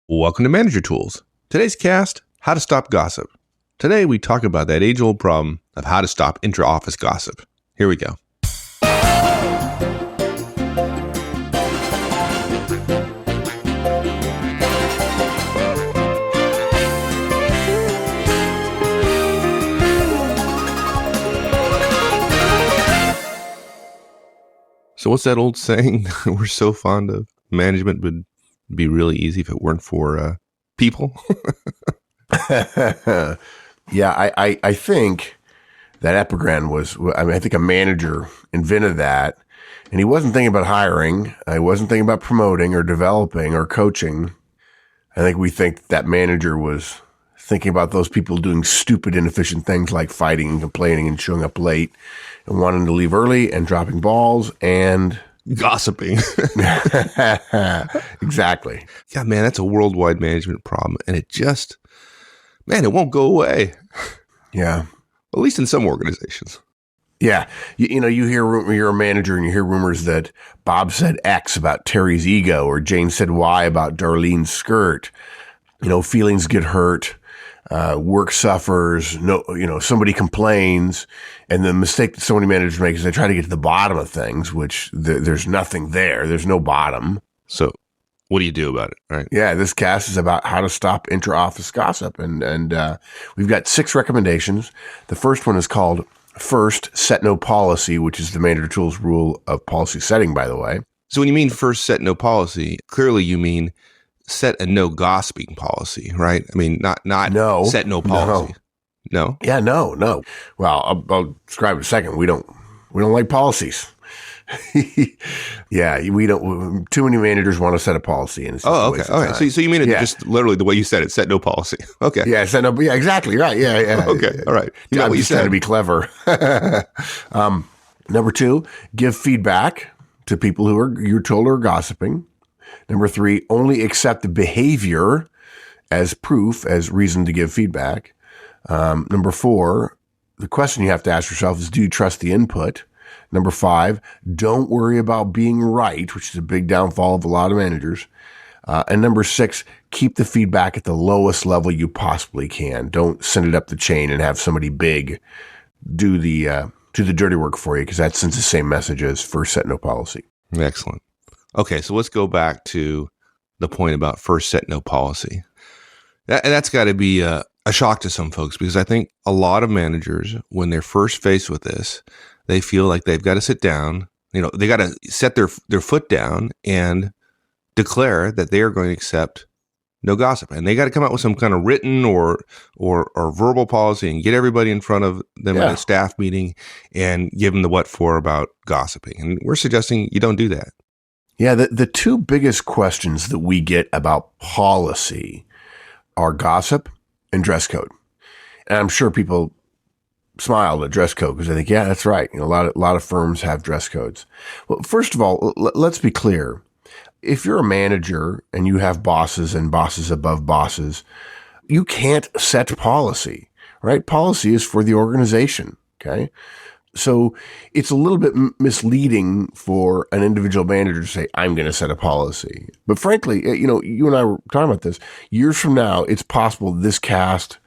Welcome to Manager Tools. Today's cast, how to stop gossip. Today we talk about that age-old problem of how to stop intra-office gossip. Here we go. So what's that old saying we're so fond of? Management would be really easy if it weren't for people. Yeah, I think that epigram was, I think a manager invented that, and he wasn't thinking about hiring. He wasn't thinking about promoting or developing or coaching. I think we think that manager was thinking about those people doing stupid, inefficient things like fighting and complaining and showing up late and wanting to leave early and dropping balls and Gossiping. Exactly. Yeah, man, that's a worldwide management problem. And it won't go away. Yeah. At least in some organizations. Yeah. You're a manager and you hear rumors that Bob said X about Terry's ego or Jane said Y about Darlene's skirt. Feelings get hurt. Work suffers. Somebody complains. And the mistake that so many managers make is they try to get to the bottom of things, which there's nothing there. There's no bottom. So what do you do about it? Right? Yeah, this cast is about how to stop intra-office gossip. And we've got 6 recommendations. The first one is called First, Set No Policy, which is the Manager Tools rule of policy setting, by the way. So when you mean first set no policy, clearly you mean set a no gossiping policy, right? I mean, not No. set no policy. No? Yeah, no. Well, I'll describe it in a second. We don't like policies. Yeah, we don't. Too many managers want to set a policy, and it's just Oh, a okay. waste of All right. time. So you mean it just literally the way you said it, set no policy. Okay. Yeah, set no. Yeah, exactly. Right. Yeah. Okay. All right. Yeah, Not I'm what you just trying said. to be clever. Number 2, give feedback to people you're told are gossiping. Number 3, only accept the behavior as proof, as reason to give feedback. Number 4, the question you have to ask yourself is, do you trust the input? Number 5, don't worry about being right, which is a big downfall of a lot of managers. And number 6, keep the feedback at the lowest level you possibly can. Don't send it up the chain and have somebody big do the dirty work for you, because that sends the same message as first set no policy. Excellent. Okay, so let's go back to the point about first set no policy. That's got to be a shock to some folks, because I think a lot of managers, when they're first faced with this, they feel like they've got to sit down, they got to set their foot down and declare that they are going to accept no gossip. And they got to come out with some kind of written or verbal policy and get everybody in front of them in a staff meeting and give them the what for about gossiping. And we're suggesting you don't do that. Yeah, the 2 biggest questions that we get about policy are gossip and dress code. And I'm sure people smiled at dress code because they think, yeah, that's right. A lot of firms have dress codes. Well, first of all, let's be clear. If you're a manager and you have bosses and bosses above bosses, you can't set policy, right? Policy is for the organization, okay? So it's a little bit misleading for an individual manager to say, I'm going to set a policy. But frankly, you and I were talking about this. Years from now, it's possible this cast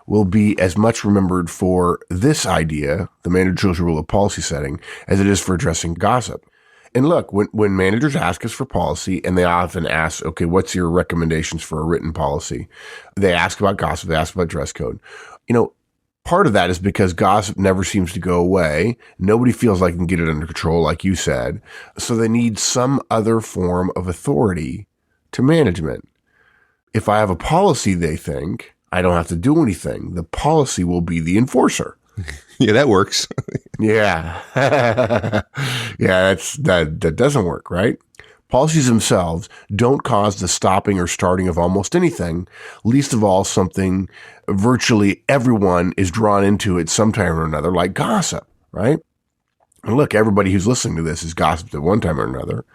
will be as much remembered for this idea, the Manager Tools rule of policy setting, as it is for addressing gossip. And look, when managers ask us for policy, and they often ask, okay, what's your recommendations for a written policy? They ask about gossip, they ask about dress code. Part of that is because gossip never seems to go away. Nobody feels like they can get it under control, like you said. So they need some other form of authority to management. If I have a policy, they think, I don't have to do anything. The policy will be the enforcer. Yeah, that works. Yeah. Yeah, that doesn't work, right? Policies themselves don't cause the stopping or starting of almost anything, least of all something virtually everyone is drawn into at some time or another, like gossip, right? And look, everybody who's listening to this has gossiped at one time or another.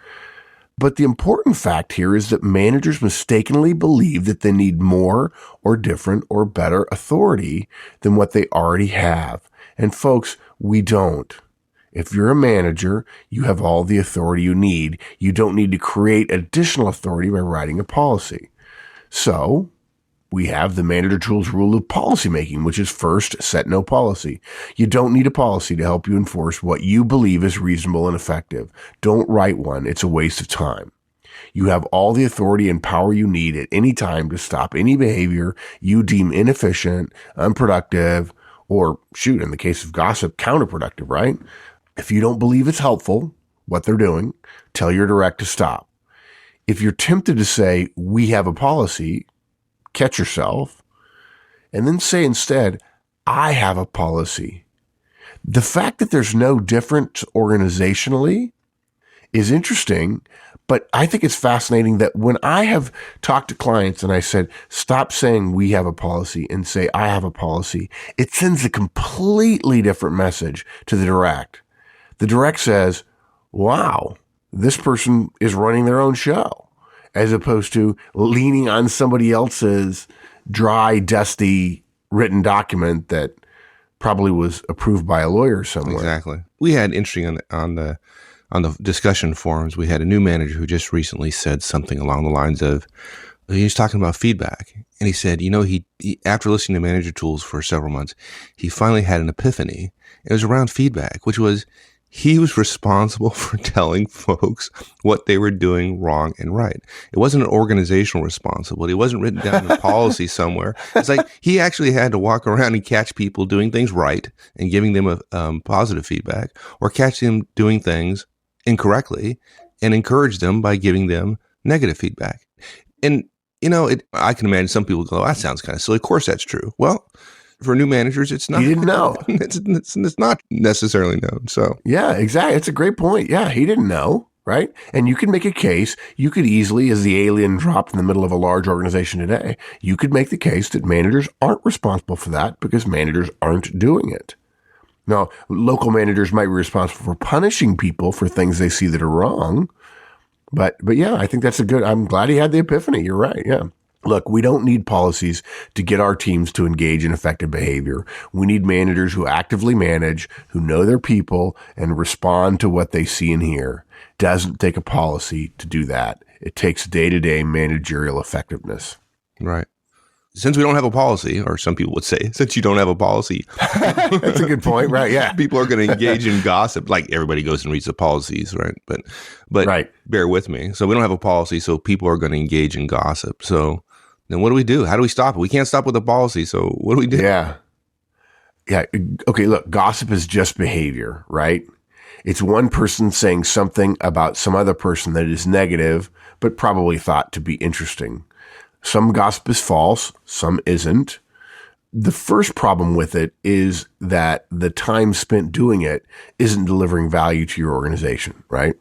But the important fact here is that managers mistakenly believe that they need more or different or better authority than what they already have. And folks, we don't. If you're a manager, you have all the authority you need. You don't need to create additional authority by writing a policy. So we have the manager tools rule of policymaking, which is first, set no policy. You don't need a policy to help you enforce what you believe is reasonable and effective. Don't write one. It's a waste of time. You have all the authority and power you need at any time to stop any behavior you deem inefficient, unproductive, or shoot, in the case of gossip, counterproductive, right? If you don't believe it's helpful, what they're doing, tell your direct to stop. If you're tempted to say, we have a policy, catch yourself, and then say instead, I have a policy. The fact that there's no difference organizationally is interesting, but I think it's fascinating that when I have talked to clients and I said, stop saying we have a policy and say I have a policy, it sends a completely different message to the direct. The direct says, wow, this person is running their own show, as opposed to leaning on somebody else's dry, dusty written document that probably was approved by a lawyer somewhere. Exactly. We had interesting on the discussion forums, we had a new manager who just recently said something along the lines of, he was talking about feedback. And he said, he after listening to manager tools for several months, he finally had an epiphany. It was around feedback, which was he was responsible for telling folks what they were doing wrong and right. It wasn't an organizational responsibility. It wasn't written down in a policy somewhere. It's like he actually had to walk around and catch people doing things right and giving them a positive feedback, or catch them doing things incorrectly and encourage them by giving them negative feedback. And, I can imagine some people go, that sounds kind of silly. Of course that's true. Well, for new managers, it's not. He didn't know. It's not necessarily known. So yeah, exactly. It's a great point. Yeah, he didn't know, right? And you can make a case. You could easily, as the alien dropped in the middle of a large organization today, you could make the case that managers aren't responsible for that because managers aren't doing it. Now, local managers might be responsible for punishing people for things they see that are wrong. But yeah, I think that's I'm glad he had the epiphany. You're right. Yeah. Look, we don't need policies to get our teams to engage in effective behavior. We need managers who actively manage, who know their people, and respond to what they see and hear. Doesn't take a policy to do that. It takes day-to-day managerial effectiveness. Right. Since we don't have a policy, or some people would say, since you don't have a policy. That's a good point, right? Yeah. People are going to engage in gossip. Like everybody goes and reads the policies, right? But right. Bear with me. So we don't have a policy, so people are going to engage in gossip. So then what do we do? How do we stop it? We can't stop with a policy. So what do we do? Yeah. Yeah. Okay. Look, gossip is just behavior, right? It's one person saying something about some other person that is negative, but probably thought to be interesting. Some gossip is false, some isn't. The first problem with it is that the time spent doing it isn't delivering value to your organization, right?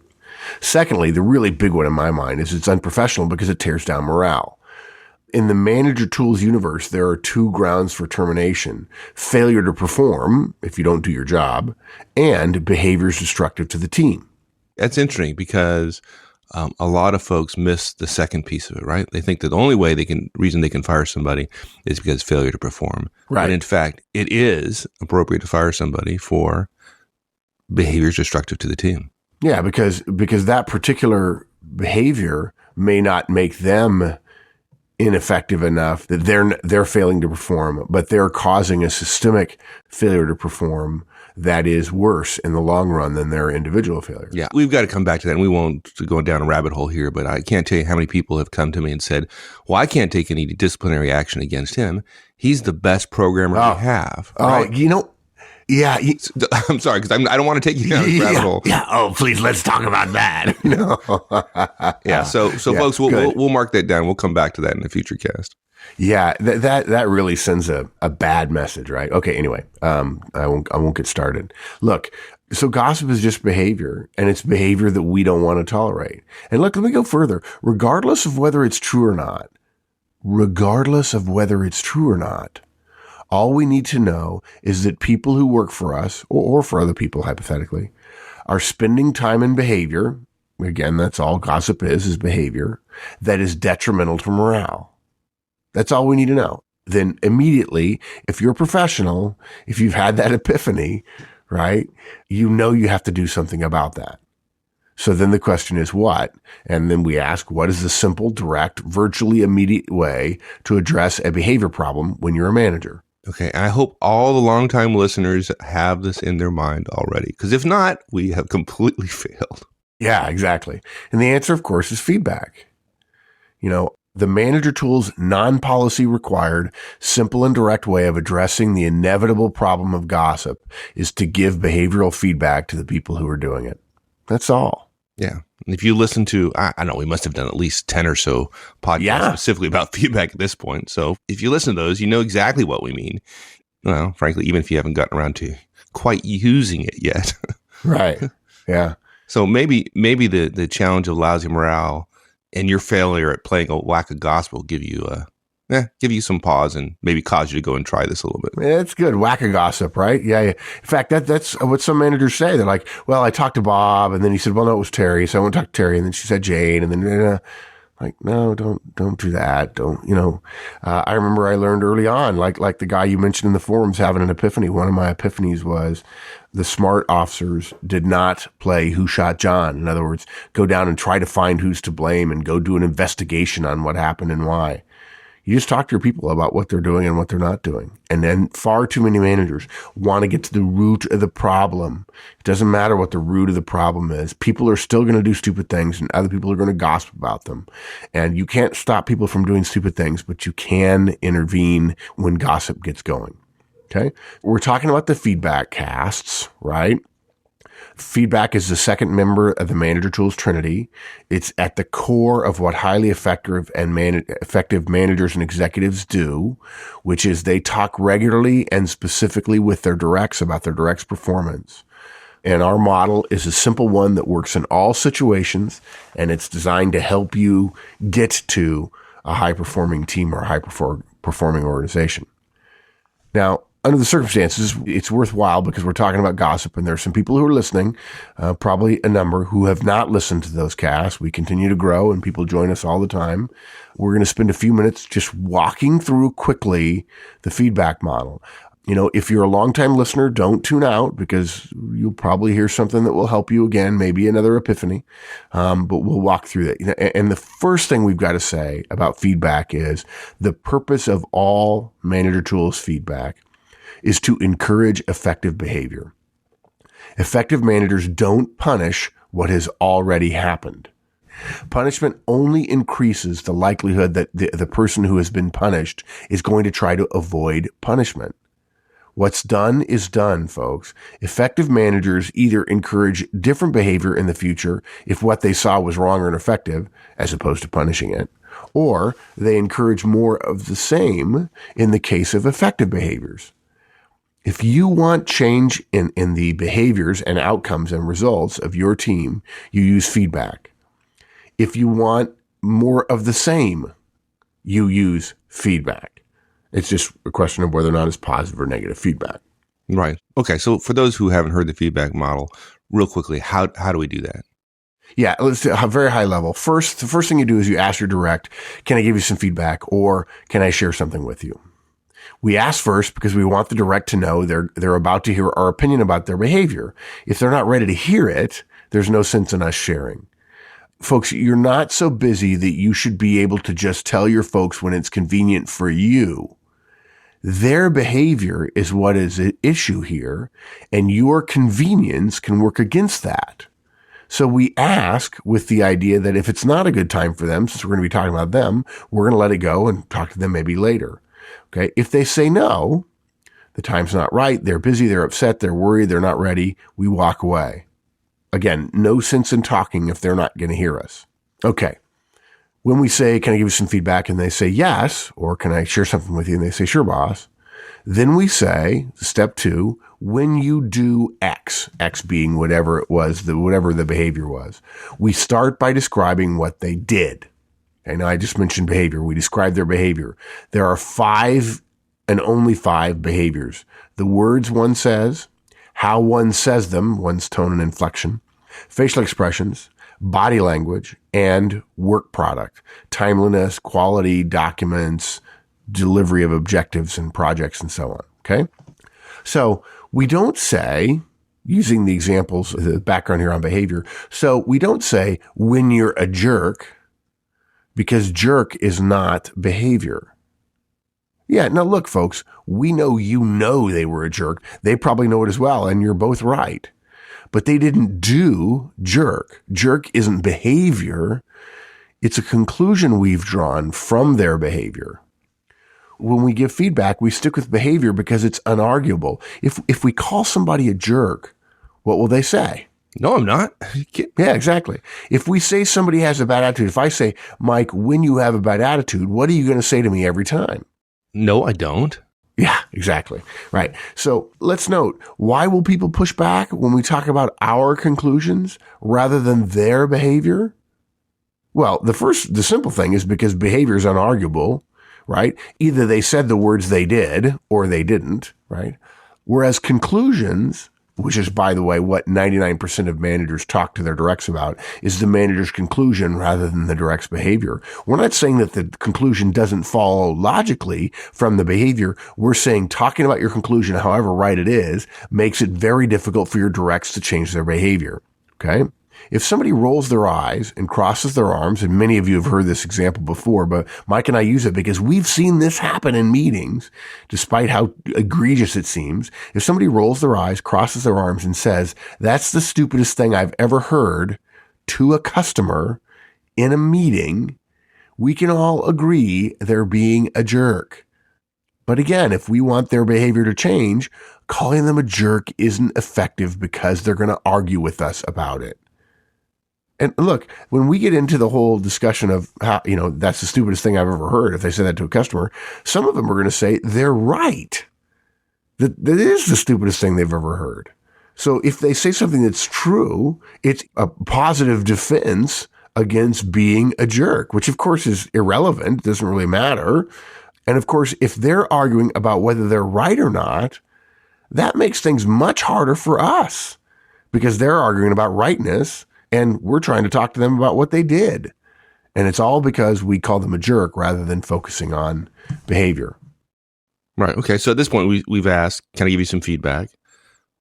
Secondly, the really big one in my mind is it's unprofessional because it tears down morale. In the manager tools universe, there are two grounds for termination: failure to perform, if you don't do your job, and behaviors destructive to the team. That's interesting because a lot of folks miss the second piece of it, right? They think that the only reason they can fire somebody is because failure to perform. Right. But in fact, it is appropriate to fire somebody for behaviors destructive to the team. Yeah, because that particular behavior may not make them ineffective enough that they're failing to perform, but they're causing a systemic failure to perform that is worse in the long run than their individual failure. Yeah, we've got to come back to that, and we won't go down a rabbit hole here, but I can't tell you how many people have come to me and said, well, I can't take any disciplinary action against him. He's the best programmer we have. Right? Yeah. I'm sorry, because I don't want to take you down a rabbit hole. Yeah. Oh, please, let's talk about that. No. Yeah. So yeah, folks, we'll mark that down. We'll come back to that in a future cast. Yeah, that really sends a bad message, right? Okay, anyway, I won't get started. Look, so gossip is just behavior, and it's behavior that we don't want to tolerate. And look, let me go further. Regardless of whether it's true or not, all we need to know is that people who work for us, or for other people, hypothetically, are spending time in behavior. Again, that's all gossip is behavior that is detrimental to morale. That's all we need to know. Then immediately, if you're a professional, if you've had that epiphany, right, you know you have to do something about that. So then the question is what? And then we ask, what is the simple, direct, virtually immediate way to address a behavior problem when you're a manager? Okay. I hope all the longtime listeners have this in their mind already, because if not, we have completely failed. Yeah, exactly. And the answer, of course, is feedback. The manager tool's non-policy required, simple and direct way of addressing the inevitable problem of gossip is to give behavioral feedback to the people who are doing it. That's all. Yeah. And if you listen to, I don't know, we must have done at least 10 or so podcasts specifically about feedback at this point. So if you listen to those, you know exactly what we mean. Well, frankly, even if you haven't gotten around to quite using it yet. Right. Yeah. So maybe the challenge of lousy morale and your failure at playing a whack of gospel give you some pause and maybe cause you to go and try this a little bit. Yeah, it's good. Whack a gossip, right? Yeah. In fact, that's what some managers say. They're like, well, I talked to Bob, and then he said, well, no, it was Terry. So I went to talk to Terry, and then she said Jane, and then like, no, don't do that. Don't. I remember I learned early on, like the guy you mentioned in the forums having an epiphany. One of my epiphanies was the smart officers did not play Who Shot John. In other words, go down and try to find who's to blame and go do an investigation on what happened and why. You just talk to your people about what they're doing and what they're not doing. And then far too many managers want to get to the root of the problem. It doesn't matter what the root of the problem is. People are still going to do stupid things and other people are going to gossip about them. And you can't stop people from doing stupid things, but you can intervene when gossip gets going. Okay. We're talking about the feedback casts, right? Feedback is the second member of the manager tools trinity. It's at the core of what highly effective and effective managers and executives do, which is they talk regularly and specifically with their directs about their directs performance. And our model is a simple one that works in all situations, and it's designed to help you get to a high-performing team or a high-performing organization. Now, under the circumstances, it's worthwhile because we're talking about gossip, and there's some people who are listening, probably a number, who have not listened to those casts. We continue to grow, and people join us all the time. We're going to spend a few minutes just walking through quickly the feedback model. If you're a longtime listener, don't tune out because you'll probably hear something that will help you again, maybe another epiphany. But we'll walk through that. And the first thing we've got to say about feedback is the purpose of all manager tools feedback is to encourage effective behavior. Effective managers don't punish what has already happened. Punishment only increases the likelihood that the person who has been punished is going to try to avoid punishment. What's done is done, folks. Effective managers either encourage different behavior in the future if what they saw was wrong or ineffective, as opposed to punishing it, or they encourage more of the same in the case of effective behaviors. If you want change in the behaviors and outcomes and results of your team, you use feedback. If you want more of the same, you use feedback. It's just a question of whether or not it's positive or negative feedback. Right. Okay. So for those who haven't heard the feedback model, real quickly, how do we do that? Yeah, let's do a very high level. The first thing you do is you ask your direct, can I give you some feedback or can I share something with you? We ask first because we want the direct to know they're about to hear our opinion about their behavior. If they're not ready to hear it, there's no sense in us sharing. Folks, you're not so busy that you should be able to just tell your folks when it's convenient for you. Their behavior is what is at issue here, and your convenience can work against that. So we ask with the idea that if it's not a good time for them, since we're going to be talking about them, we're going to let it go and talk to them maybe later. Okay. If they say no, the time's not right, they're busy, they're upset, they're worried, they're not ready, we walk away. Again, no sense in talking if they're not going to hear us. Okay. When we say, can I give you some feedback? And they say yes, or can I share something with you? And they say, sure, boss. Then we say, step 2, when you do X, X being whatever it was, whatever the behavior was, we start by describing what they did. Okay, now I just mentioned behavior. We describe their behavior. There are 5 and only 5 behaviors. The words one says, how one says them, one's tone and inflection, facial expressions, body language, and work product, timeliness, quality, documents, delivery of objectives and projects, and so on. Okay? So we don't say, using the examples, the background here on behavior. So we don't say when you're a jerk, because jerk is not behavior. Yeah, now look, folks, we know they were a jerk. They probably know it as well, and you're both right. But they didn't do jerk. Jerk isn't behavior. It's a conclusion we've drawn from their behavior. When we give feedback, we stick with behavior because it's unarguable. If we call somebody a jerk, what will they say? No, I'm not. Yeah, exactly. If we say somebody has a bad attitude, if I say, Mike, when you have a bad attitude, what are you going to say to me every time? No, I don't. Yeah, exactly. Right. So let's note, why will people push back when we talk about our conclusions rather than their behavior? Well, the simple thing is because behavior is unarguable, right? Either they said the words they did or they didn't, right? Whereas conclusions, which is, by the way, what 99% of managers talk to their directs about, is the manager's conclusion rather than the direct's behavior. We're not saying that the conclusion doesn't follow logically from the behavior. We're saying talking about your conclusion, however right it is, makes it very difficult for your directs to change their behavior. Okay? If somebody rolls their eyes and crosses their arms, and many of you have heard this example before, but Mike and I use it because we've seen this happen in meetings, despite how egregious it seems. If somebody rolls their eyes, crosses their arms, and says, "That's the stupidest thing I've ever heard," to a customer in a meeting, we can all agree they're being a jerk. But again, if we want their behavior to change, calling them a jerk isn't effective because they're going to argue with us about it. And look, when we get into the whole discussion of how, that's the stupidest thing I've ever heard, if they say that to a customer, some of them are going to say they're right. That is the stupidest thing they've ever heard. So if they say something that's true, it's a positive defense against being a jerk, which of course is irrelevant, doesn't really matter. And of course, if they're arguing about whether they're right or not, that makes things much harder for us because they're arguing about rightness. And we're trying to talk to them about what they did. And it's all because we call them a jerk rather than focusing on behavior. Right. Okay. So at this point, we've asked, can I give you some feedback?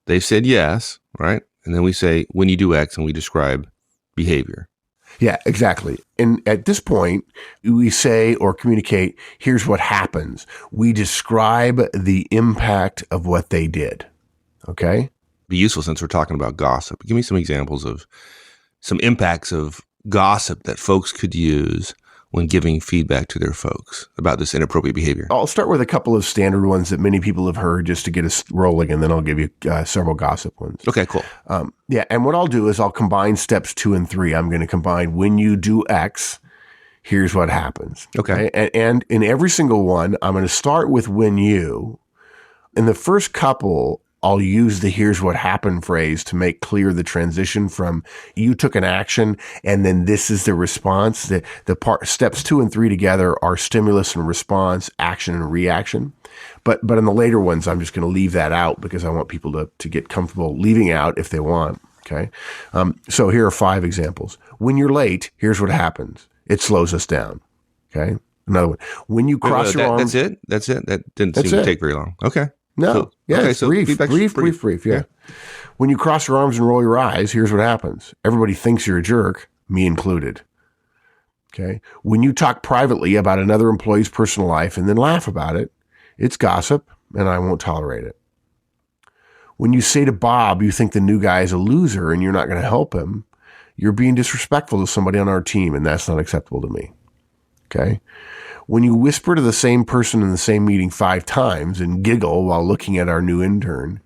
They've said yes, right? And then we say, when you do X, and we describe behavior. Yeah, exactly. And at this point, we say or communicate, here's what happens. We describe the impact of what they did. Okay? Be useful since we're talking about gossip. Give me some examples of some impacts of gossip that folks could use when giving feedback to their folks about this inappropriate behavior. I'll start with a couple of standard ones that many people have heard just to get us rolling, and then I'll give you several gossip ones. Okay, cool. And what I'll do is I'll combine steps 2 and 3. I'm going to combine when you do X, here's what happens. Okay. And in every single one, I'm going to start with when you. In the first couple, I'll use the here's what happened phrase to make clear the transition from you took an action and then this is the response. Steps 2 and 3 together are stimulus and response, action and reaction. But in the later ones, I'm just going to leave that out because I want people to get comfortable leaving out if they want. Okay. So here are 5 examples. When you're late, here's what happens. It slows us down. Okay. Another one. When you cross your arms. That's it. That didn't seem to take very long. Okay. No. So brief. Yeah. When you cross your arms and roll your eyes, here's what happens. Everybody thinks you're a jerk, me included. Okay. When you talk privately about another employee's personal life and then laugh about it, it's gossip and I won't tolerate it. When you say to Bob, you think the new guy is a loser and you're not going to help him, you're being disrespectful to somebody on our team and that's not acceptable to me. Okay. When you whisper to the same person in the same meeting 5 times and giggle while looking at our new intern,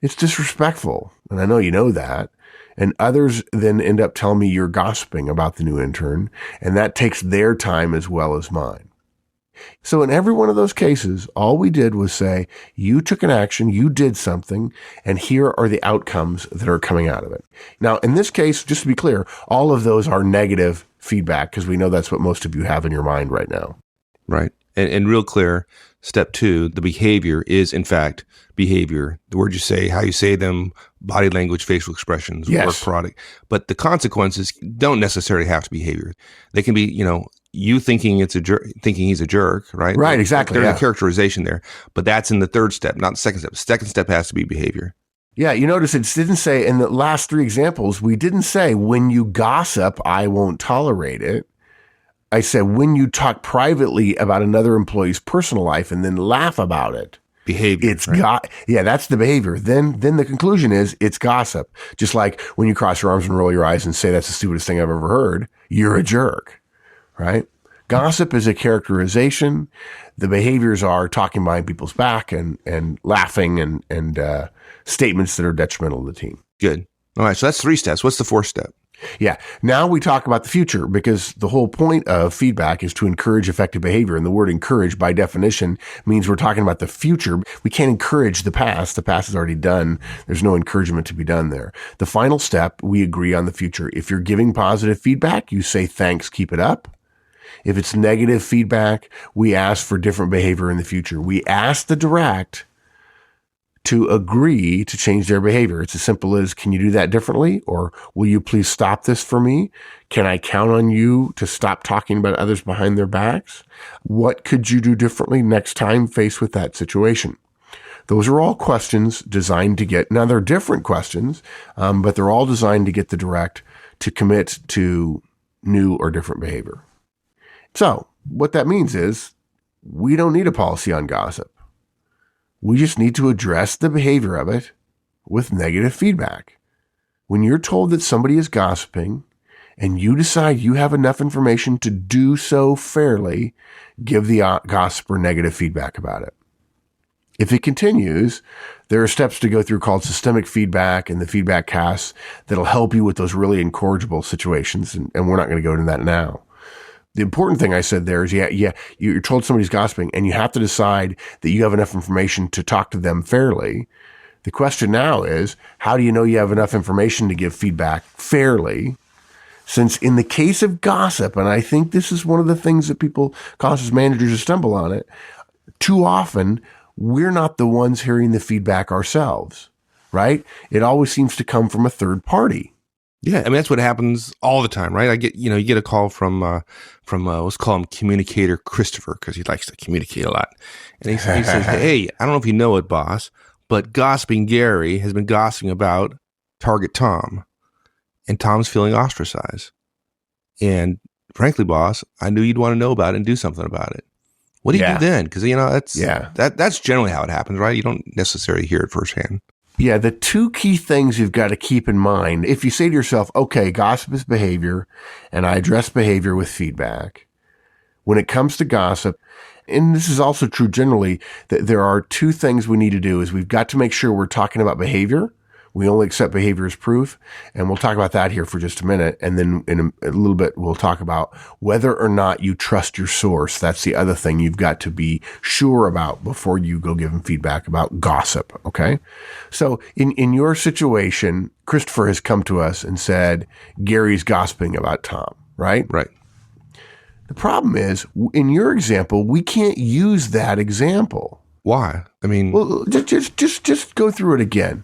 it's disrespectful. And I know you know that. And others then end up telling me you're gossiping about the new intern, and that takes their time as well as mine. So in every one of those cases, all we did was say, you took an action, you did something, and here are the outcomes that are coming out of it. Now, in this case, just to be clear, all of those are negative feedback because we know that's what most of you have in your mind right now. Right. And real clear, step 2, the behavior is, in fact, behavior. The words you say, how you say them, body language, facial expressions, work product. But the consequences don't necessarily have to be behavior. They can be, you thinking thinking he's a jerk, right? Right, exactly. There's a characterization there. But that's in the 3rd step, not the 2nd step. The 2nd step has to be behavior. Yeah, you notice it didn't say in the last three examples, we didn't say when you gossip, I won't tolerate it. I said when you talk privately about another employee's personal life and then laugh about it. Behavior, It's right? yeah, that's the behavior. Then the conclusion is it's gossip. Just like when you cross your arms and roll your eyes and say that's the stupidest thing I've ever heard, you're a jerk, right? Gossip is a characterization. The behaviors are talking behind people's back and laughing and statements that are detrimental to the team. Good. All right. So that's 3 steps. What's the 4th step? Yeah. Now we talk about the future because the whole point of feedback is to encourage effective behavior. And the word encourage by definition means we're talking about the future. We can't encourage the past. The past is already done. There's no encouragement to be done there. The final step, we agree on the future. If you're giving positive feedback, you say, thanks, keep it up. If it's negative feedback, we ask for different behavior in the future. We ask the direct to agree to change their behavior. It's as simple as, can you do that differently? Or will you please stop this for me? Can I count on you to stop talking about others behind their backs? What could you do differently next time faced with that situation? Those are all questions designed to get, now they're different questions, but they're all designed to get the direct to commit to new or different behavior. So what that means is we don't need a policy on gossip. We just need to address the behavior of it with negative feedback. When you're told that somebody is gossiping and you decide you have enough information to do so fairly, give the gossiper negative feedback about it. If it continues, there are steps to go through called systemic feedback and the feedback casts that'll help you with those really incorrigible situations. And we're not going to go into that now. The important thing I said there is, you're told somebody's gossiping and you have to decide that you have enough information to talk to them fairly. The question now is, how do you know you have enough information to give feedback fairly? Since in the case of gossip, and I think this is one of the things that people causes managers to stumble on it, too often we're not the ones hearing the feedback ourselves, right? It always seems to come from a third party. Yeah, I mean that's what happens all the time, right? You get a call from let's call him communicator Christopher because he likes to communicate a lot, and he says, "Hey, I don't know if you know it, boss, but gossiping Gary has been gossiping about Target Tom, and Tom's feeling ostracized. And frankly, boss, I knew you'd want to know about it and do something about it. What do you do then? Because that's generally how it happens, right? You don't necessarily hear it firsthand." Yeah, the two key things you've got to keep in mind, if you say to yourself, okay, gossip is behavior, and I address behavior with feedback. When it comes to gossip, and this is also true generally, that there are two things we need to do is we've got to make sure we're talking about behavior. We only accept behavior as proof. And we'll talk about that here for just a minute. And then in a little bit, we'll talk about whether or not you trust your source. That's the other thing you've got to be sure about before you go give them feedback about gossip. Okay. So in your situation, Christopher has come to us and said, Gary's gossiping about Tom, right? Right. The problem is, in your example, we can't use that example. Why? I mean, well, just go through it again.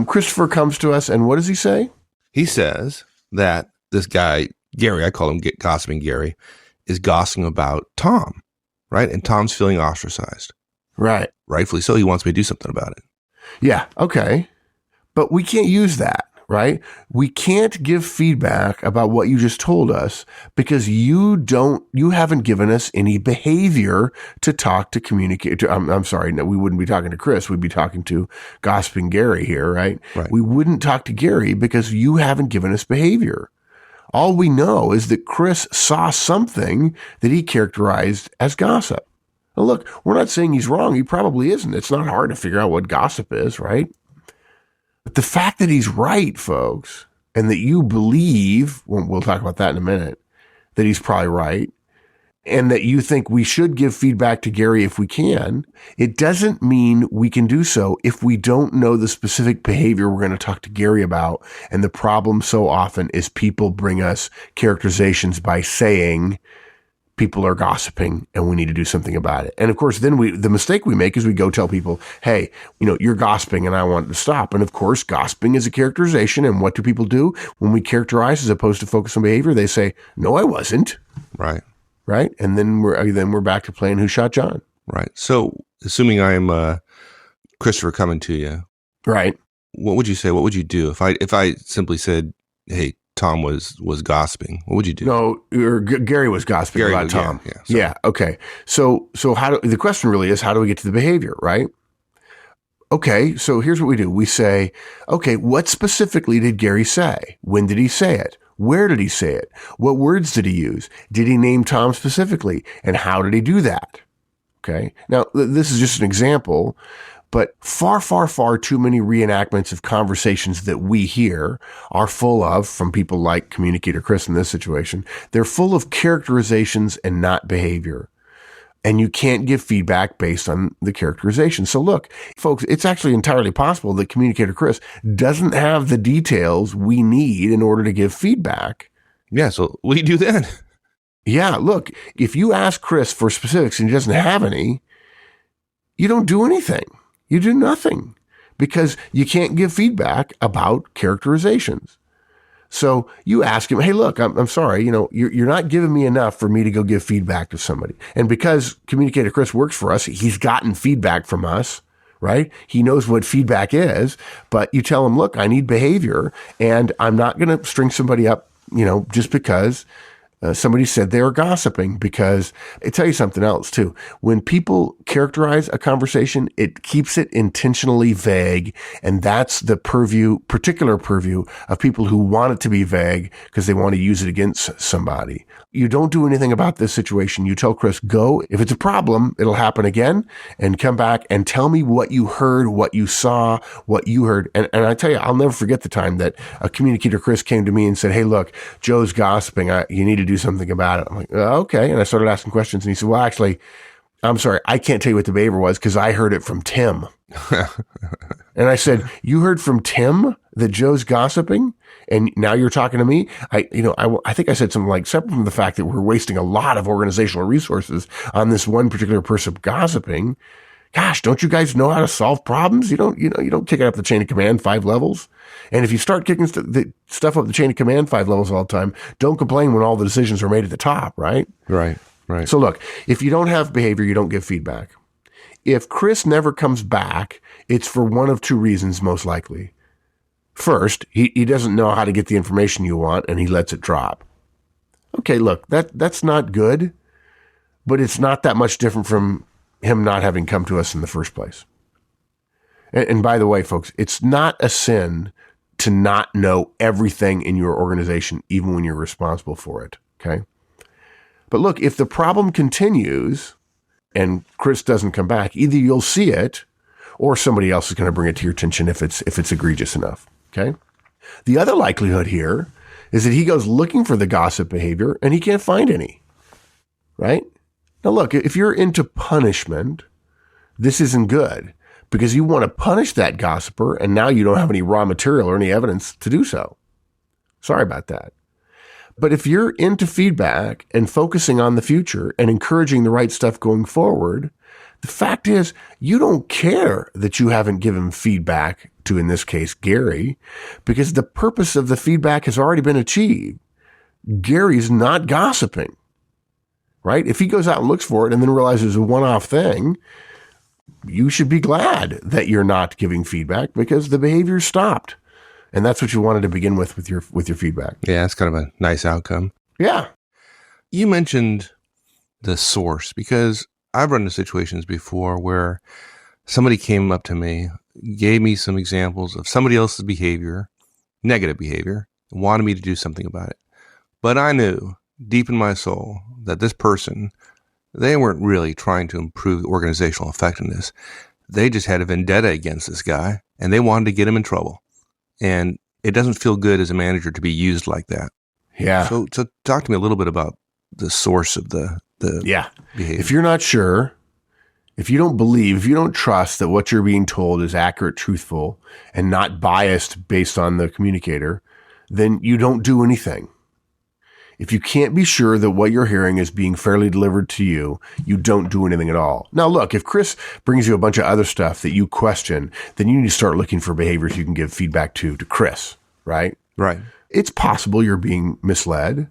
Christopher comes to us, and what does he say? He says that this guy, Gary, I call him gossiping Gary, is gossiping about Tom, right? And Tom's feeling ostracized. Right. Rightfully so. He wants me to do something about it. Yeah. Okay. But we can't use that, right? We can't give feedback about what you just told us because you haven't given us any behavior to talk to communicate to. I'm sorry. No, we wouldn't be talking to Chris. We'd be talking to gossiping Gary here, right? We wouldn't talk to Gary because you haven't given us behavior. All we know is that Chris saw something that he characterized as gossip. Now look, we're not saying he's wrong. He probably isn't. It's not hard to figure out what gossip is, right? But the fact that he's right, folks, and that you believe, we'll talk about that in a minute, that he's probably right, and that you think we should give feedback to Gary if we can, it doesn't mean we can do so if we don't know the specific behavior we're going to talk to Gary about. And the problem so often is people bring us characterizations by saying people are gossiping and we need to do something about it. And of course, then the mistake we make is we go tell people, hey, you're gossiping and I want it to stop. And of course, gossiping is a characterization. And what do people do when we characterize as opposed to focus on behavior? They say, no, I wasn't. Right. Right. And then we're back to playing Who Shot John. Right. So assuming I'm Christopher coming to you. Right. what would you say? What would you do if I simply said, "Hey, Tom was gossiping"? What would you do? No, Gary was gossiping about Tom. Yeah. Okay. So the question really is, how do we get to the behavior, right? Okay. So here's what we do. We say, okay, what specifically did Gary say? When did he say it? Where did he say it? What words did he use? Did he name Tom specifically? And how did he do that? Okay. Now, this is just an example, but far, far, far too many reenactments of conversations that we hear are full of, from people like Communicator Chris in this situation, they're full of characterizations and not behavior. And you can't give feedback based on the characterization. So look, folks, it's actually entirely possible that Communicator Chris doesn't have the details we need in order to give feedback. Yeah. So what do you do then? Yeah, look, if you ask Chris for specifics and he doesn't have any, you don't do anything. You do nothing because you can't give feedback about characterizations. So you ask him, hey, look, I'm sorry, you're not giving me enough for me to go give feedback to somebody. And because Communicator Chris works for us, he's gotten feedback from us, right? He knows what feedback is, but you tell him, look, I need behavior and I'm not going to string somebody up, just because somebody said they were gossiping, because I tell you something else too. When people characterize a conversation, it keeps it intentionally vague. And that's the particular purview of people who want it to be vague because they want to use it against somebody. You don't do anything about this situation. You tell Chris, go. If it's a problem, it'll happen again, and come back and tell me what you heard, what you saw, what you heard. And I tell you, I'll never forget the time that a Communicator Chris came to me and said, hey, look, Joe's gossiping. You need to do something about it. I'm like, okay. And I started asking questions, and he said, well, actually, I'm sorry, I can't tell you what the behavior was because I heard it from Tim. And I said, you heard from Tim that Joe's gossiping? And now you're talking to me? I think I said something like, separate from the fact that we're wasting a lot of organizational resources on this one particular person gossiping. Gosh, don't you guys know how to solve problems? You don't kick it up the chain of command 5 levels. And if you start kicking the stuff up the chain of command 5 levels all the time, don't complain when all the decisions are made at the top, right? Right. So look, if you don't have behavior, you don't give feedback. If Chris never comes back, it's for one of two reasons, most likely. First, he doesn't know how to get the information you want, and he lets it drop. Okay, look, that's not good, but it's not that much different from him not having come to us in the first place. And by the way, folks, it's not a sin to not know everything in your organization, even when you're responsible for it, okay? But look, if the problem continues and Chris doesn't come back, either you'll see it or somebody else is going to bring it to your attention if it's egregious enough, okay? The other likelihood here is that he goes looking for the gossip behavior and he can't find any, right? Now look, if you're into punishment, this isn't good because you want to punish that gossiper and now you don't have any raw material or any evidence to do so. Sorry about that. But if you're into feedback and focusing on the future and encouraging the right stuff going forward, the fact is you don't care that you haven't given feedback to, in this case, Gary, because the purpose of the feedback has already been achieved. Gary's not gossiping, right? If he goes out and looks for it and then realizes it's a one-off thing, you should be glad that you're not giving feedback because the behavior stopped. And that's what you wanted to begin with your feedback. Yeah, that's kind of a nice outcome. Yeah. You mentioned the source because I've run into situations before where somebody came up to me, gave me some examples of somebody else's behavior, negative behavior, and wanted me to do something about it. But I knew deep in my soul that this person, they weren't really trying to improve organizational effectiveness. They just had a vendetta against this guy and they wanted to get him in trouble. And it doesn't feel good as a manager to be used like that. Yeah. So talk to me a little bit about the source of the behavior. If you're not sure, if you don't believe, if you don't trust that what you're being told is accurate, truthful, and not biased based on the communicator, then you don't do anything. If you can't be sure that what you're hearing is being fairly delivered to you, you don't do anything at all. Now, look, if Chris brings you a bunch of other stuff that you question, then you need to start looking for behaviors you can give feedback to Chris, right? Right. It's possible you're being misled.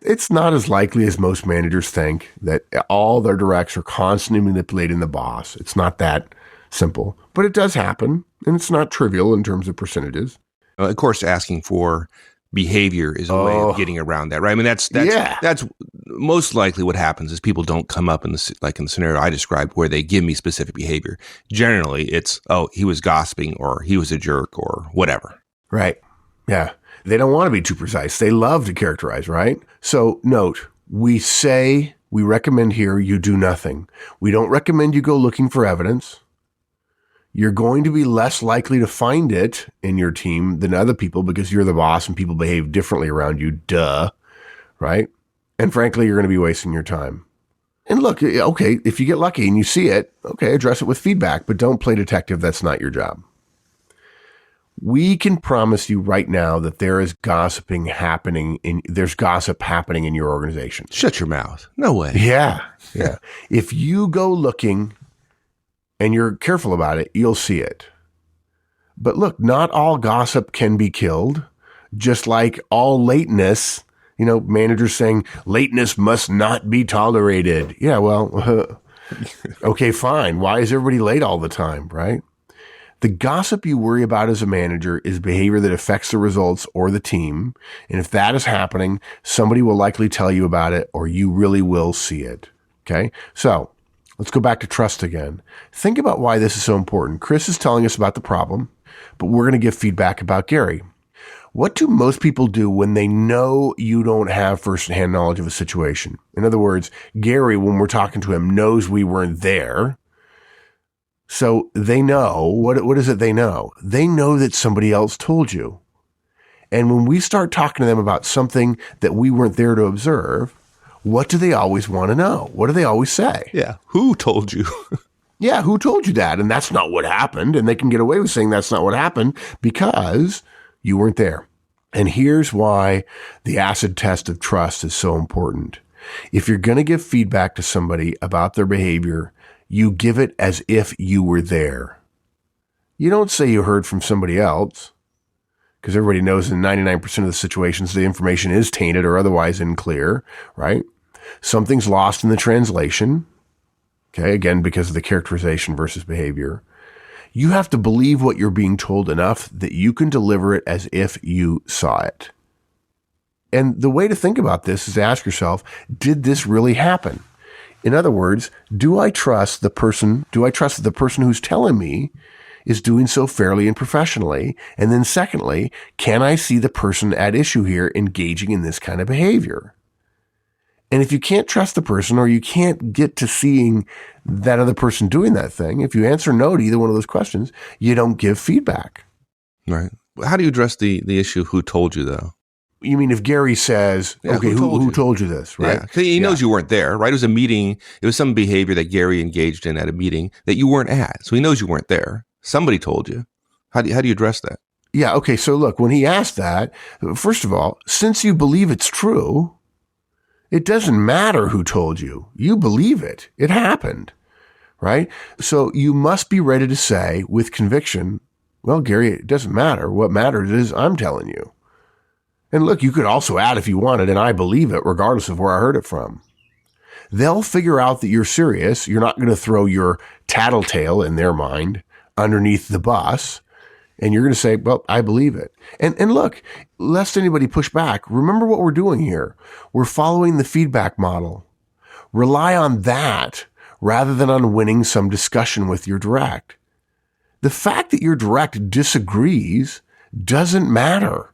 It's not as likely as most managers think that all their directs are constantly manipulating the boss. It's not that simple, but it does happen, and it's not trivial in terms of percentages. Of course, asking for behavior is a way of getting around that, right? I mean, that's most likely what happens is people don't come up in the scenario I described where they give me specific behavior. Generally, it's, oh, he was gossiping or he was a jerk or whatever. Right. Yeah. They don't want to be too precise. They love to characterize, right? So note, we recommend here you do nothing. We don't recommend you go looking for evidence. You're going to be less likely to find it in your team than other people because you're the boss and people behave differently around you. Duh. Right? And frankly, you're going to be wasting your time. And look, okay, if you get lucky and you see it, okay, address it with feedback, but don't play detective. That's not your job. We can promise you right now that there is gossip happening in your organization. Shut your mouth. No way. Yeah. Yeah. If you go looking and you're careful about it, you'll see it. But look, not all gossip can be killed, just like all lateness, managers saying lateness must not be tolerated. Yeah, well, okay, fine. Why is everybody late all the time, right? The gossip you worry about as a manager is behavior that affects the results or the team. And if that is happening, somebody will likely tell you about it or you really will see it. Okay? So let's go back to trust again. Think about why this is so important. Chris is telling us about the problem, but we're going to give feedback about Gary. What do most people do when they know you don't have firsthand knowledge of a situation? In other words, Gary, when we're talking to him, knows we weren't there. So they know, what is it they know? They know that somebody else told you. And when we start talking to them about something that we weren't there to observe, what do they always want to know? What do they always say? Yeah. Who told you? Yeah. Who told you that? And that's not what happened. And they can get away with saying that's not what happened because you weren't there. And here's why the acid test of trust is so important. If you're going to give feedback to somebody about their behavior, you give it as if you were there. You don't say you heard from somebody else, because everybody knows in 99% of the situations the information is tainted or otherwise unclear, right? Something's lost in the translation, okay, again, because of the characterization versus behavior. You have to believe what you're being told enough that you can deliver it as if you saw it. And the way to think about this is to ask yourself, did this really happen? In other words, do I trust that the person who's telling me is doing so fairly and professionally? And then secondly, can I see the person at issue here engaging in this kind of behavior? And if you can't trust the person or you can't get to seeing that other person doing that thing, if you answer no to either one of those questions, you don't give feedback. Right. How do you address the issue of who told you, though? You mean if Gary says, okay, who told you this, right? Yeah, because he knows you weren't there, right? It was a meeting. It was some behavior that Gary engaged in at a meeting that you weren't at. So he knows you weren't there. Somebody told you. How do you address that? Yeah, okay, so look, when he asked that, first of all, since you believe it's true, it doesn't matter who told you. You believe it. It happened, right? So you must be ready to say with conviction, well, Gary, it doesn't matter. What matters is I'm telling you. And look, you could also add if you wanted, and I believe it regardless of where I heard it from. They'll figure out that you're serious. You're not going to throw your tattletale in their mind underneath the bus. And you're going to say, well, I believe it. And look, lest anybody push back, remember what we're doing here. We're following the feedback model. Rely on that rather than on winning some discussion with your direct. The fact that your direct disagrees doesn't matter.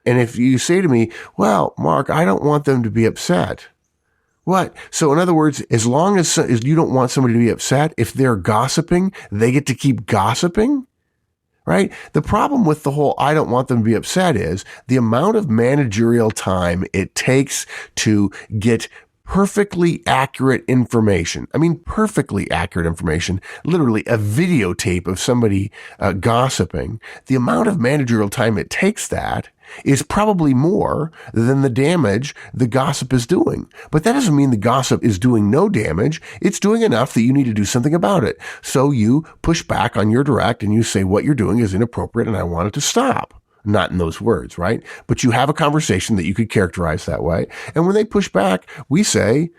And if you say to me, well, Mark, I don't want them to be upset. What? So in other words, as long as you don't want somebody to be upset, if they're gossiping, they get to keep gossiping, right? The problem with the whole I don't want them to be upset is the amount of managerial time it takes to get perfectly accurate information. I mean, perfectly accurate information, literally a videotape of somebody gossiping. The amount of managerial time it takes that is probably more than the damage the gossip is doing. But that doesn't mean the gossip is doing no damage. It's doing enough that you need to do something about it. So you push back on your direct and you say what you're doing is inappropriate and I want it to stop. Not in those words, right? But you have a conversation that you could characterize that way. And when they push back, we say,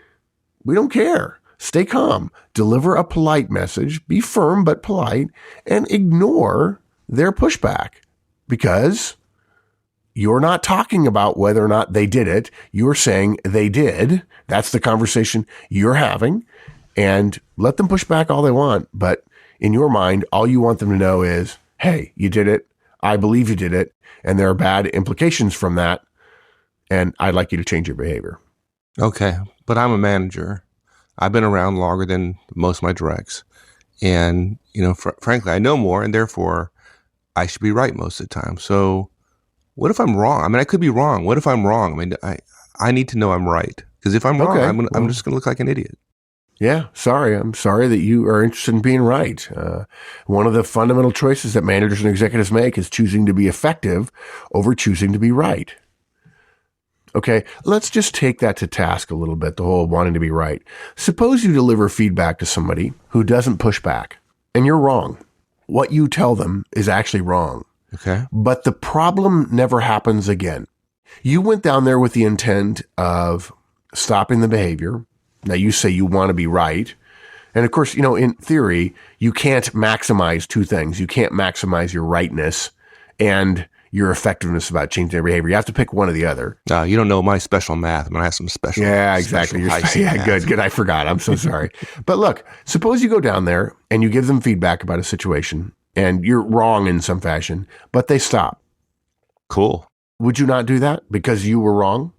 we don't care. Stay calm, deliver a polite message, be firm but polite, and ignore their pushback, because you're not talking about whether or not they did it. You're saying they did. That's the conversation you're having, and let them push back all they want. But in your mind, all you want them to know is, hey, you did it. I believe you did it. And there are bad implications from that. And I'd like you to change your behavior. Okay. But I'm a manager. I've been around longer than most of my directs. And, frankly, I know more, and therefore I should be right most of the time. So what if I'm wrong? I mean, I could be wrong. What if I'm wrong? I mean, I need to know I'm right. Because if I'm wrong, I'm just going to look like an idiot. Yeah, sorry. I'm sorry that you are interested in being right. One of the fundamental choices that managers and executives make is choosing to be effective over choosing to be right. Okay, let's just take that to task a little bit, the whole wanting to be right. Suppose you deliver feedback to somebody who doesn't push back, and you're wrong. What you tell them is actually wrong. Okay. But the problem never happens again. You went down there with the intent of stopping the behavior. Now, you say you want to be right. And of course, in theory, you can't maximize two things. You can't maximize your rightness and your effectiveness about changing their behavior. You have to pick one or the other. You don't know my special math. I'm going to have some special. Yeah, exactly. Good. I forgot. I'm so sorry. But look, suppose you go down there and you give them feedback about a situation and you're wrong in some fashion, but they stop. Cool. Would you not do that because you were wrong?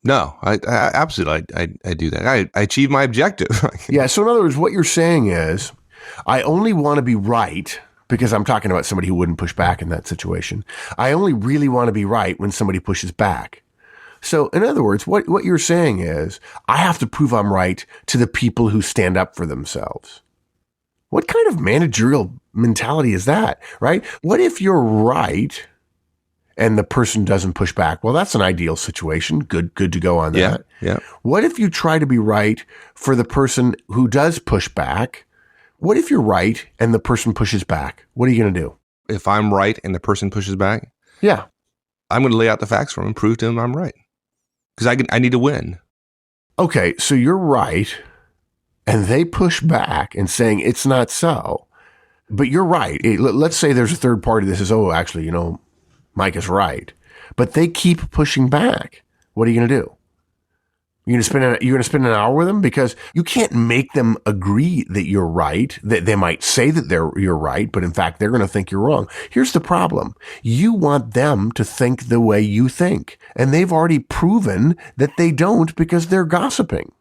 No, I absolutely, I do that. I achieve my objective. Yeah. So in other words, what you're saying is, I only want to be right because I'm talking about somebody who wouldn't push back in that situation. I only really want to be right when somebody pushes back. So in other words, what you're saying is, I have to prove I'm right to the people who stand up for themselves. What kind of managerial mentality is that, right? What if you're right and the person doesn't push back? Well, that's an ideal situation. Good to go on that. Yeah. What if you try to be right for the person who does push back? What if you're right and the person pushes back? What are you going to do? If I'm right and the person pushes back? Yeah. I'm going to lay out the facts for him and prove to him I'm right. Because I need to win. Okay, so you're right and they push back and saying it's not so. But you're right. Let's say there's a third party that says, oh, actually, Mike is right, but they keep pushing back. What are you going to do? You're going to spend an hour with them, because you can't make them agree that you're right. That they might say that you're right, but in fact, they're going to think you're wrong. Here's the problem. You want them to think the way you think, and they've already proven that they don't because they're gossiping.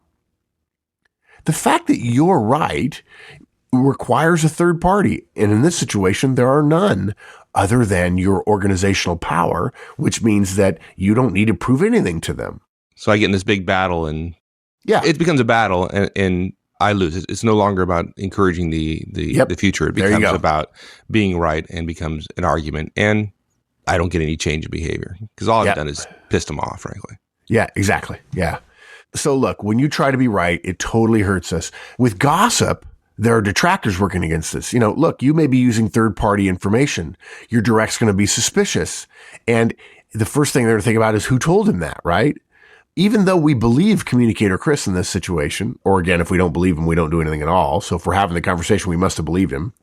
The fact that you're right requires a third party. And in this situation, there are none other than your organizational power, which means that you don't need to prove anything to them. So I get in this big battle, and it becomes a battle, and I lose. It's no longer about encouraging the future. It becomes about being right and becomes an argument, and I don't get any change in behavior because all I've done is pissed them off, frankly. Yeah, exactly. Yeah. So look, when you try to be right, it totally hurts us. With gossip, there are detractors working against this. Look, you may be using third-party information. Your direct's going to be suspicious. And the first thing they're going to think about is who told him that, right? Even though we believe Communicator Chris in this situation, or again, if we don't believe him, we don't do anything at all. So if we're having the conversation, we must have believed him.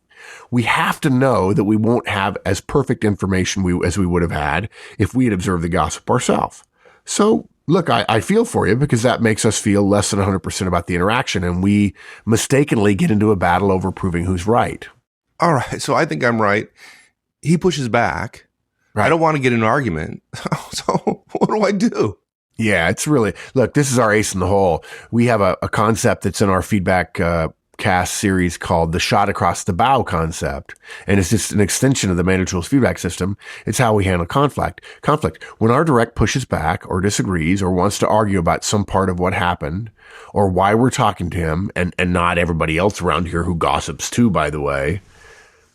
We have to know that we won't have as perfect information as we would have had if we had observed the gossip ourselves. So look, I feel for you, because that makes us feel less than 100% about the interaction, and we mistakenly get into a battle over proving who's right. All right, so I think I'm right. He pushes back. Right. I don't want to get in an argument. So what do I do? Yeah, it's really, look, this is our ace in the hole. We have a concept that's in our feedback cast series called the shot across the bow concept. And it's just an extension of the manager's feedback system. It's how we handle conflict. When our direct pushes back or disagrees or wants to argue about some part of what happened or why we're talking to him, and not everybody else around here who gossips too, by the way,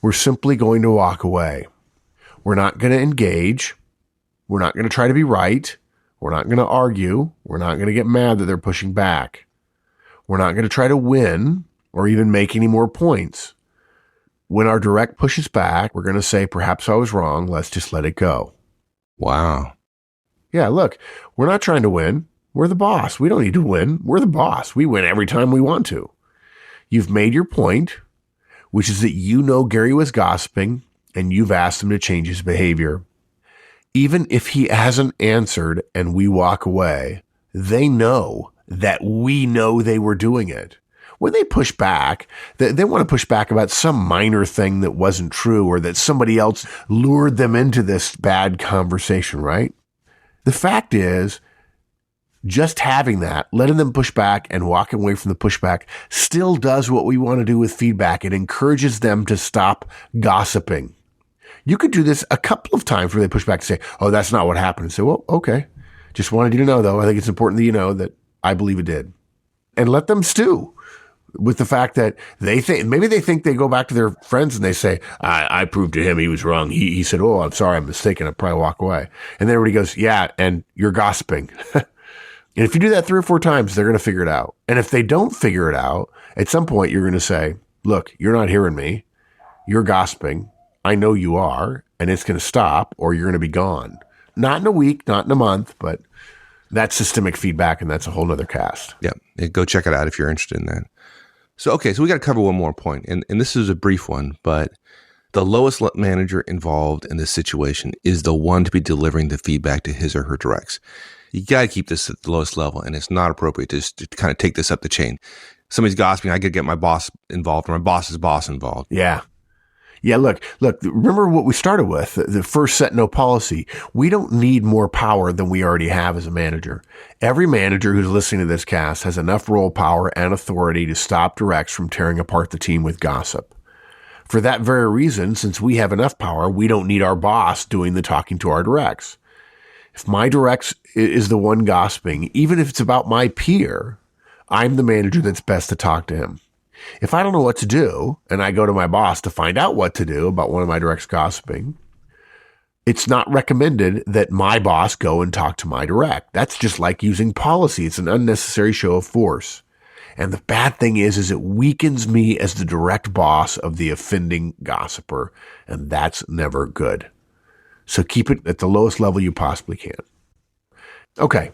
we're simply going to walk away. We're not going to engage. We're not going to try to be right. We're not going to argue. We're not going to get mad that they're pushing back. We're not going to try to win or even make any more points. When our direct pushes back, we're going to say, perhaps I was wrong. Let's just let it go. Wow. Yeah, look, we're not trying to win. We're the boss. We don't need to win. We're the boss. We win every time we want to. You've made your point, which is that you know Gary was gossiping and you've asked him to change his behavior. Even if he hasn't answered and we walk away, they know that we know they were doing it. When they push back, they want to push back about some minor thing that wasn't true or that somebody else lured them into this bad conversation, right? The fact is, just having that, letting them push back and walking away from the pushback still does what we want to do with feedback. It encourages them to stop gossiping. You could do this a couple of times where they push back and say, oh, that's not what happened. And say, well, okay. Just wanted you to know, though. I think it's important that you know that I believe it did. And let them stew with the fact that maybe they think they go back to their friends and they say, I proved to him he was wrong. He said, oh, I'm sorry, I'm mistaken. I'll probably walk away. And then everybody goes, yeah, and you're gossiping. And if you do that 3 or 4 times, they're going to figure it out. And if they don't figure it out, at some point you're going to say, look, you're not hearing me. You're gossiping. I know you are, and it's going to stop or you're going to be gone. Not in a week, not in a month, but that's systemic feedback, and that's a whole nother cast. Yeah, go check it out if you're interested in that. So we got to cover one more point, and this is a brief one, but the lowest manager involved in this situation is the one to be delivering the feedback to his or her directs. You got to keep this at the lowest level, and it's not appropriate to kind of take this up the chain. Somebody's gossiping, I got to get my boss involved, or my boss's boss involved. Yeah. Yeah, look, remember what we started with, the first set no policy. We don't need more power than we already have as a manager. Every manager who's listening to this cast has enough role power and authority to stop directs from tearing apart the team with gossip. For that very reason, since we have enough power, we don't need our boss doing the talking to our directs. If my directs is the one gossiping, even if it's about my peer, I'm the manager that's best to talk to him. If I don't know what to do, and I go to my boss to find out what to do about one of my directs gossiping, it's not recommended that my boss go and talk to my direct. That's just like using policy. It's an unnecessary show of force. And the bad thing is it weakens me as the direct boss of the offending gossiper, and that's never good. So keep it at the lowest level you possibly can. Okay.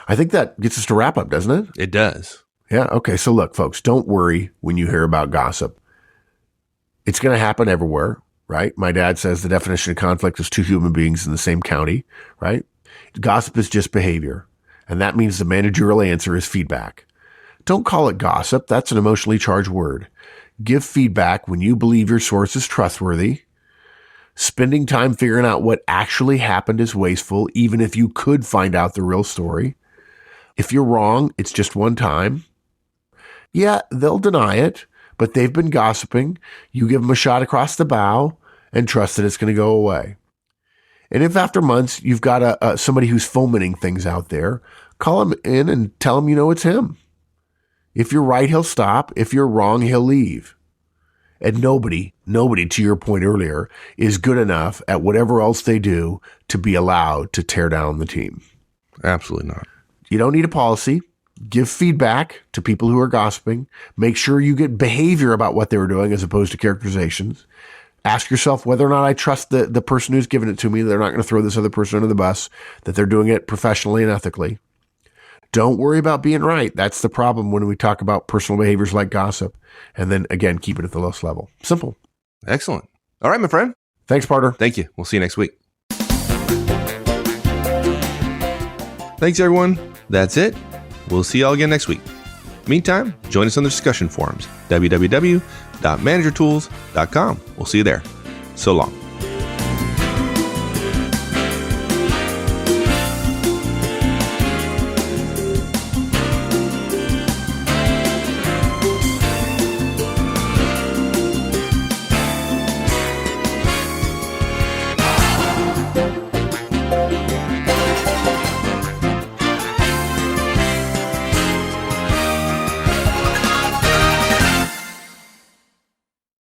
I think that gets us to wrap up, doesn't it? It does. Yeah. Okay. So look, folks, don't worry when you hear about gossip. It's going to happen everywhere, right? My dad says the definition of conflict is 2 human beings in the same county, right? Gossip is just behavior. And that means the managerial answer is feedback. Don't call it gossip. That's an emotionally charged word. Give feedback when you believe your source is trustworthy. Spending time figuring out what actually happened is wasteful, even if you could find out the real story. If you're wrong, it's just one time. Yeah, they'll deny it, but they've been gossiping. You give them a shot across the bow and trust that it's going to go away. And if after months you've got somebody who's fomenting things out there, call him in and tell him you know it's him. If you're right, he'll stop. If you're wrong, he'll leave. And nobody, to your point earlier, is good enough at whatever else they do to be allowed to tear down the team. Absolutely not. You don't need a policy. Give feedback to people who are gossiping. Make sure you get behavior about what they were doing as opposed to characterizations. Ask yourself whether or not I trust the person who's given it to me. They're not going to throw this other person under the bus, that they're doing it professionally and ethically. Don't worry about being right. That's the problem when we talk about personal behaviors like gossip. And then, again, keep it at the lowest level. Simple. Excellent. All right, my friend. Thanks, Parter. Thank you. We'll see you next week. Thanks, everyone. That's it. We'll see you all again next week. Meantime, join us on the discussion forums, www.managertools.com. We'll see you there. So long.